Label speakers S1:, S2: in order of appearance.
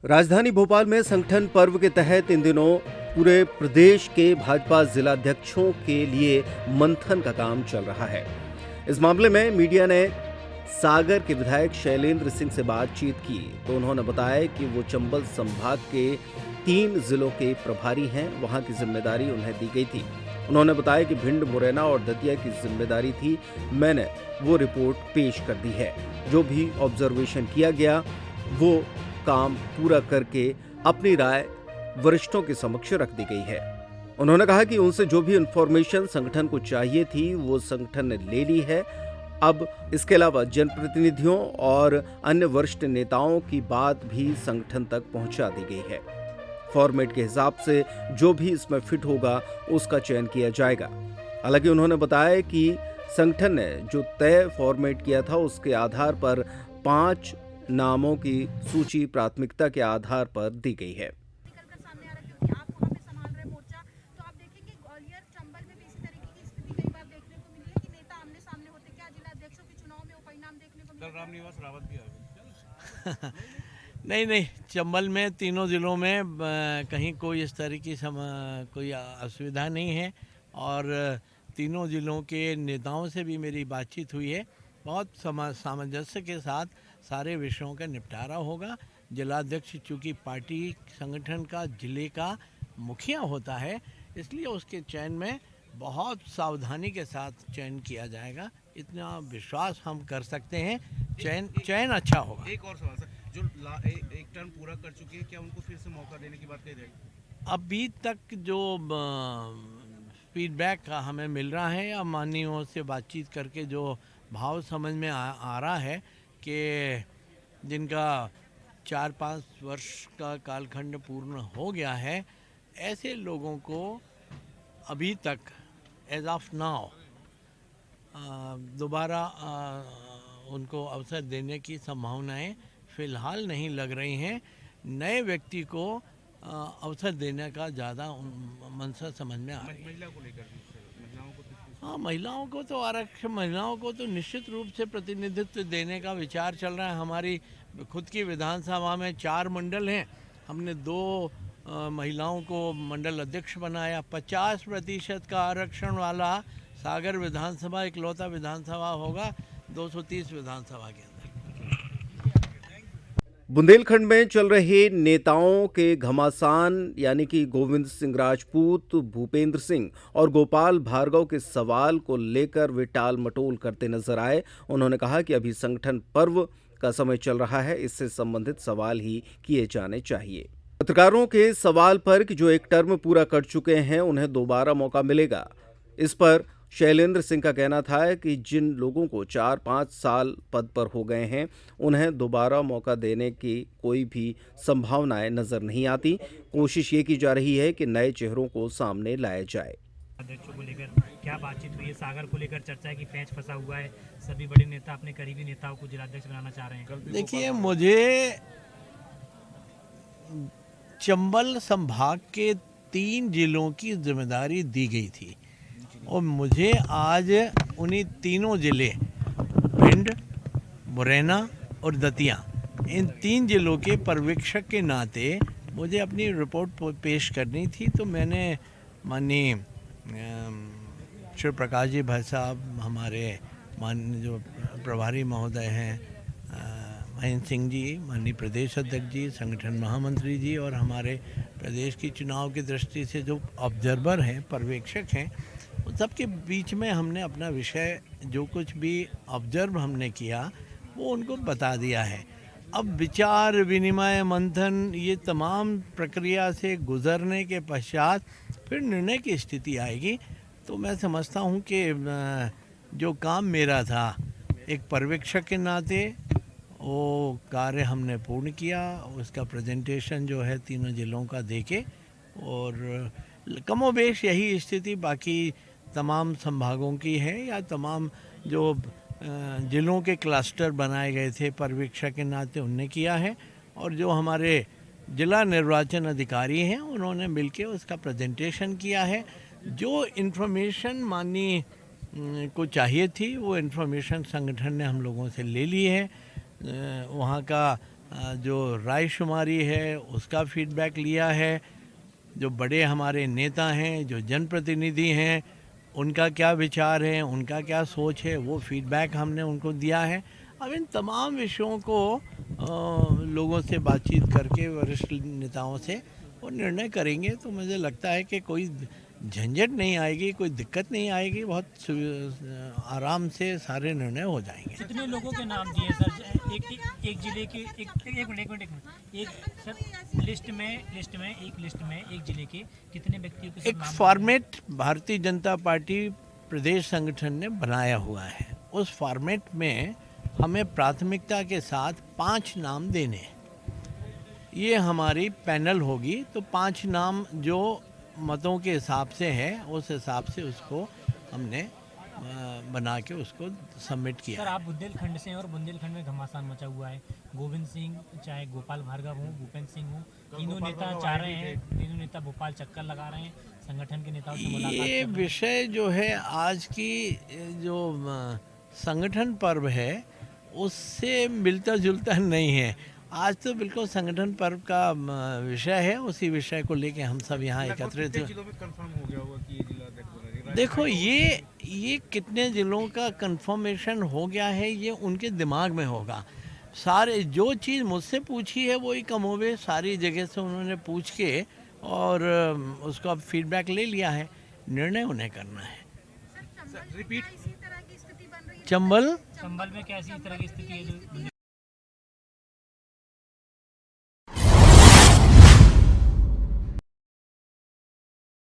S1: राजधानी भोपाल में संगठन पर्व के तहत इन दिनों पूरे प्रदेश के भाजपा जिलाध्यक्षों के लिए मंथन का काम चल रहा है। इस मामले में मीडिया ने सागर के विधायक शैलेंद्र सिंह से बातचीत की तो उन्होंने बताया कि वो चंबल संभाग के 3 जिलों के प्रभारी हैं, वहां की जिम्मेदारी उन्हें दी गई थी। उन्होंने बताया कि भिंड, मुरैना और दतिया की जिम्मेदारी थी। मैंने वो रिपोर्ट पेश कर दी है। जो भी ऑब्जर्वेशन किया गया वो काम पूरा करके अपनी राय वरिष्ठों के समक्ष रख दी गई है। उन्होंने कहा कि उनसे जो भी इंफॉर्मेशन संगठन को चाहिए थी वो संगठन ने ले ली है। अब इसके अलावा जनप्रतिनिधियों और अन्य वरिष्ठ नेताओं की बात भी संगठन तक पहुंचा दी गई है। फॉर्मेट के हिसाब से जो भी इसमें फिट होगा उसका चयन किया जाएगा। हालांकि उन्होंने बताया कि संगठन ने जो तय फॉर्मेट किया था उसके आधार पर 5 नामों की सूची प्राथमिकता के आधार पर दी गई है।
S2: रामनिवास रावत भी आ गए। नहीं, चंबल में तीनों ज़िलों में कहीं कोई इस तरह की कोई असुविधा नहीं है और तीनों ज़िलों के नेताओं से भी मेरी बातचीत हुई है। बहुत सामंजस्य के साथ सारे विषयों का निपटारा होगा। जिलाध्यक्ष चूँकि पार्टी संगठन का जिले का मुखिया होता है, इसलिए उसके चयन में बहुत सावधानी के साथ चयन किया जाएगा। इतना विश्वास हम कर सकते हैं, चयन अच्छा होगा।
S3: एक और सवाल सर, जो एक टर्म पूरा कर चुके हैं, क्या उनको फिर से मौका देने की बात कही जाएगी?
S2: अभी तक जो फीडबैक हमें मिल रहा है या माननीयों से बातचीत करके जो भाव समझ में आ रहा है कि जिनका 4-5 वर्ष का कालखंड पूर्ण हो गया है, ऐसे लोगों को अभी तक एज ऑफ नाउ दोबारा उनको अवसर देने की संभावनाएं फ़िलहाल नहीं लग रही हैं। नए व्यक्ति को अवसर देने का ज़्यादा मंशा समझ में आ रही है।
S3: महिला को लेकर महिलाओं को
S2: हाँ, महिलाओं को तो आरक्षण, महिलाओं को तो निश्चित रूप से प्रतिनिधित्व देने का विचार चल रहा है। हमारी खुद की विधानसभा में 4 मंडल हैं, हमने 2 महिलाओं को मंडल अध्यक्ष बनाया। 50% का आरक्षण वाला सागर विधानसभा इकलौता विधानसभा होगा 230 विधानसभा के अंदर।
S1: बुंदेलखंड में चल रहे नेताओं के घमासान यानी कि गोविंद सिंह राजपूत, भूपेंद्र सिंह और गोपाल भार्गव के सवाल को लेकर वे टाल मटोल करते नजर आए। उन्होंने कहा कि अभी संगठन पर्व का समय चल रहा है, इससे संबंधित सवाल ही किए जाने चाहिए। पत्रकारों के सवाल पर कि जो एक टर्म पूरा कर चुके हैं उन्हें दोबारा मौका मिलेगा, इस पर शैलेंद्र सिंह का कहना था कि जिन लोगों को 4-5 साल पद पर हो गए हैं उन्हें दोबारा मौका देने की कोई भी संभावनाएं नजर नहीं आती। कोशिश ये की जा रही है कि नए चेहरों को सामने लाया जाए।
S4: अध्यक्षों को लेकर क्या बातचीत हुई है? सागर को लेकर चर्चा है कि पेंच फंसा हुआ है, सभी बड़े नेता अपने करीबी नेताओं को जिलाध्यक्ष बनाना चाह रहे हैं।
S2: देखिए, मुझे चंबल संभाग के 3 जिलों की जिम्मेदारी दी गई थी और मुझे आज उन्हीं तीनों जिले भिंड, मुरैना और दतिया, इन 3 जिलों के पर्यवेक्षक के नाते मुझे अपनी रिपोर्ट पेश करनी थी। तो मैंने माननीय श्री प्रकाश जी भाई साहब, हमारे माननीय जो प्रभारी महोदय हैं महेंद्र सिंह जी, माननीय प्रदेश अध्यक्ष जी, संगठन महामंत्री जी और हमारे प्रदेश की चुनाव की दृष्टि से जो ऑब्जर्वर हैं, पर्यवेक्षक हैं, उन सब के बीच में हमने अपना विषय जो कुछ भी ऑब्जर्व हमने किया वो उनको बता दिया है। अब विचार विनिमय, मंथन, ये तमाम प्रक्रिया से गुजरने के पश्चात फिर निर्णय की स्थिति आएगी। तो मैं समझता हूँ कि जो काम मेरा था एक पर्यवेक्षक के नाते, वो कार्य हमने पूर्ण किया। उसका प्रेजेंटेशन जो है तीनों जिलों का देके, और कमोबेश यही स्थिति बाकी तमाम संभागों की है या तमाम जो जिलों के क्लस्टर बनाए गए थे पर्यवेक्षक के नाते उनने किया है, और जो हमारे जिला निर्वाचन अधिकारी हैं उन्होंने मिलके उसका प्रेजेंटेशन किया है। जो इन्फॉर्मेशन माननीय को चाहिए थी वो इन्फॉर्मेशन संगठन ने हम लोगों से ले ली है। वहाँ का जो रायशुमारी है उसका फीडबैक लिया है, जो बड़े हमारे नेता हैं, जो जनप्रतिनिधि हैं, उनका क्या विचार है, उनका क्या सोच है, वो फीडबैक हमने उनको दिया है। अब इन तमाम विषयों को लोगों से बातचीत करके, वरिष्ठ नेताओं से वो निर्णय करेंगे, तो मुझे लगता है कि कोई झंझट नहीं आएगी, कोई दिक्कत नहीं आएगी, बहुत आराम से सारे निर्णय हो जाएंगे।
S4: कितने लोगों के नाम दिए सर? एक जिले के एक मिनट एक सर लिस्ट में एक जिले के कितने व्यक्तियों के
S2: एक फॉर्मेट भारतीय जनता पार्टी प्रदेश संगठन ने बनाया हुआ है। उस फॉर्मेट में हमें प्राथमिकता के साथ 5 नाम देने हैं। ये हमारी पैनल होगी, तो 5 नाम जो मतों के हिसाब से है, उस हिसाब से उसको हमने बना के उसको सबमिट किया।
S4: सर आप बुंदेलखंड से हैं और बुंदेलखंड में घमासान मचा हुआ है। गोविंद सिंह, चाहे गोपाल भार्गव हो, भूपेंद्र सिंह हो, तीनों नेता चाह रहे हैं, तीनों नेता भोपाल चक्कर लगा रहे हैं, संगठन के नेताओं से मुलाकात
S2: ये
S4: कर रहे हैं।
S2: विषय जो है आज की जो संगठन पर्व है उससे मिलता जुलता नहीं है। आज तो बिल्कुल संगठन पर्व का विषय है, उसी विषय को लेके हम सब यहाँ एकत्रित
S3: कितने जिलों में कंफर्म हो गया होगा कि ये जिला अध्यक्ष बना रहेगा?
S2: देखो, ये कितने ज़िलों का कंफर्मेशन हो गया है ये उनके दिमाग में होगा। सारे जो चीज़ मुझसे पूछी है वही कमोबे सारी जगह से उन्होंने पूछ के और उसका फीडबैक ले लिया है, निर्णय उन्हें करना है।
S3: रिपीट
S2: चंबल
S4: संभल में कैसी तरह की स्थिति है?